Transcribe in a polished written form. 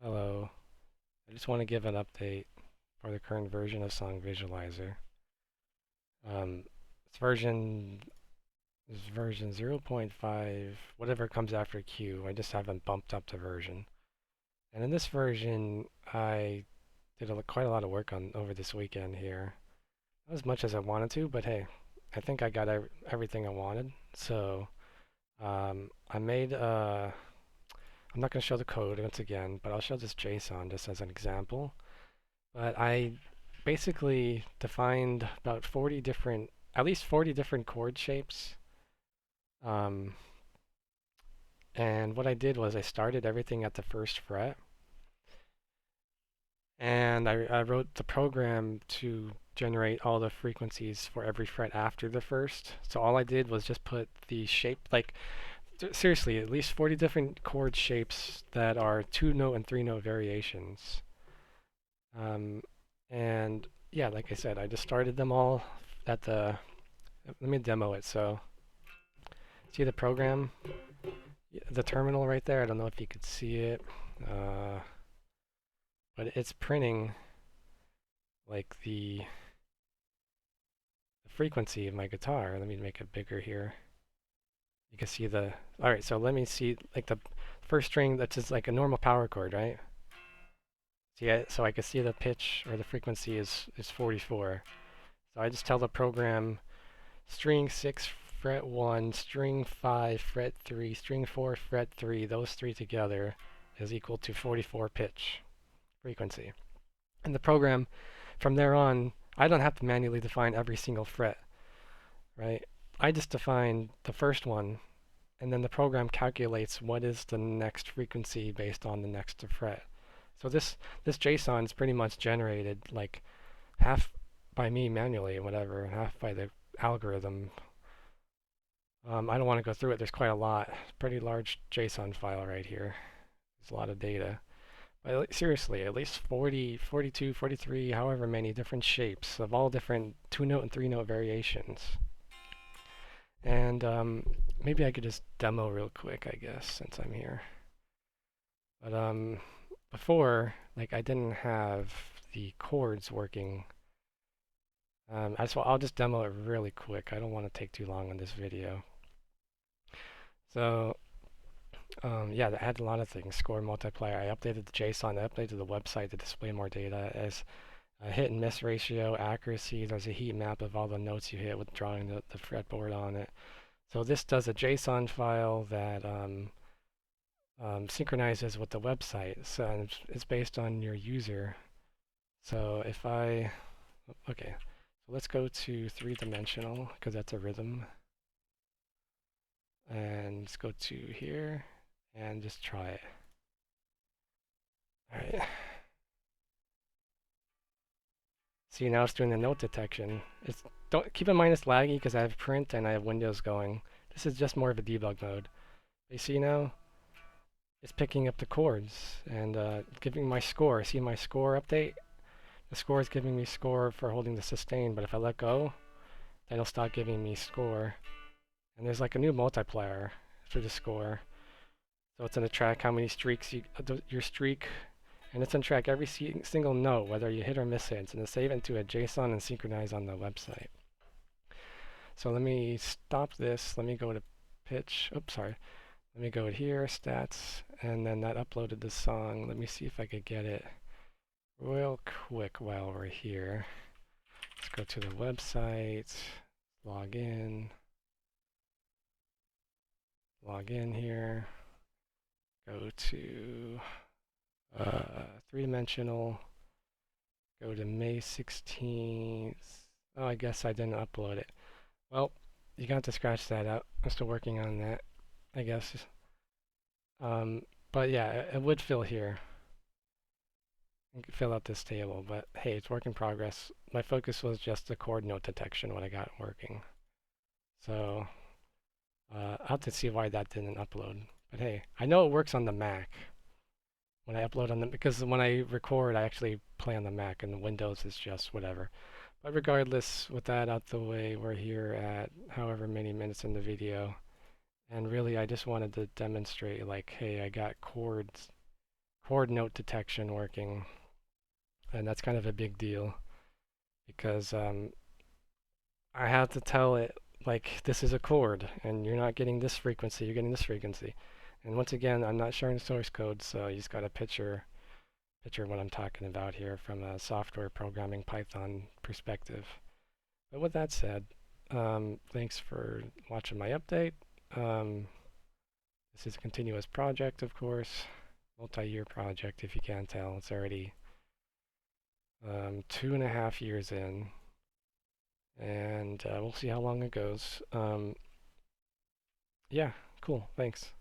Hello. I just want to give an update for the current version of SongVisualizer. Um, it's version 0.5, whatever comes after Q. I just haven't bumped up the version. And in this version, I did quite a lot of work on over this weekend here. Not as much as I wanted to, but hey, I think I got everything I wanted. So I made I'm not going to show the code once again, but I'll show this JSON just as an example. But I basically defined about 40 different, at least 40 different chord shapes. Um, and what I did was I started everything at the first fret. And I wrote the program to generate all the frequencies for every fret after the first. So all I did was just put the shape, like seriously, at least 40 different chord shapes that are 2-note and 3-note variations. Um, and yeah, like I said, I just started them all at the, let me demo it. So see the program, the terminal right there. I don't know if you could see it, uh, but it's printing like the frequency of my guitar. Let me make it bigger here. You can see the, all right, so let me see like the first string that's just like a normal power chord, right? See, so I can see the pitch or the frequency is 44. So I just tell the program string 6 fret 1, string 5 fret 3, string 4 fret 3, those three together is equal to 44 pitch frequency. And the program, from there on, I don't have to manually define every single fret, right? I just define the first one, and then the program calculates what is the next frequency based on the next fret. So this JSON is pretty much generated like half by me manually, whatever, half by the algorithm. I don't want to go through it. There's quite a lot. Pretty large JSON file right here. There's a lot of data. But seriously, at least 40, 42, 43, however many different shapes of all different 2-note and 3-note variations. And maybe I could just demo real quick, I guess, since I'm here. But before, like I didn't have the chords working. I'll just demo it really quick. I don't want to take too long on this video. So yeah, I had a lot of things. Score multiplier. I updated the JSON. I updated the website to display more data as a hit and miss ratio, accuracy. There's a heat map of all the notes you hit with drawing the fretboard on it. So this does a JSON file that synchronizes with the website. So it's based on your user. So if okay, so let's go to 3-dimensional because that's a rhythm. And let's go to here and just try it. All right. See, now it's doing the note detection. Don't keep in mind it's laggy because I have print and I have Windows going. This is just more of a debug mode. You see now, it's picking up the chords and giving my score. See my score update? The score is giving me score for holding the sustain, but if I let go, then it'll stop giving me score. And there's like a new multiplier for the score. So it's going to track how many streaks your streak, and it's going to track every single note, whether you hit or miss it. It's going to save it into a JSON and synchronize on the website. So let me stop this. Let me go to pitch. Oops, sorry. Let me go here, stats, and then that uploaded the song. Let me see if I could get it real quick while we're here. Let's go to the website, log in here, go to 3-dimensional, go to May 16th. Oh, I guess I didn't upload it. Well, you got to scratch that out. I'm still working on that, I guess. But yeah, it would fill here. Fill out this table, but hey, it's work in progress. My focus was just the chord note detection when I got working. So I'll have to see why that didn't upload. But hey, I know it works on the Mac when I upload on them, because when I record, I actually play on the Mac, and the Windows is just whatever. But regardless, with that out the way, we're here at however many minutes in the video. And really, I just wanted to demonstrate, like, hey, I got chord chord note detection working, and that's kind of a big deal because I have to tell it like this is a chord, and you're not getting this frequency, you're getting this frequency. And once again, I'm not sharing source code, so you just got to picture what I'm talking about here from a software programming Python perspective. But with that said, thanks for watching my update. This is a continuous project, of course, multi-year project if you can't tell. It's already 2.5 years in, and we'll see how long it goes. Yeah, cool, thanks.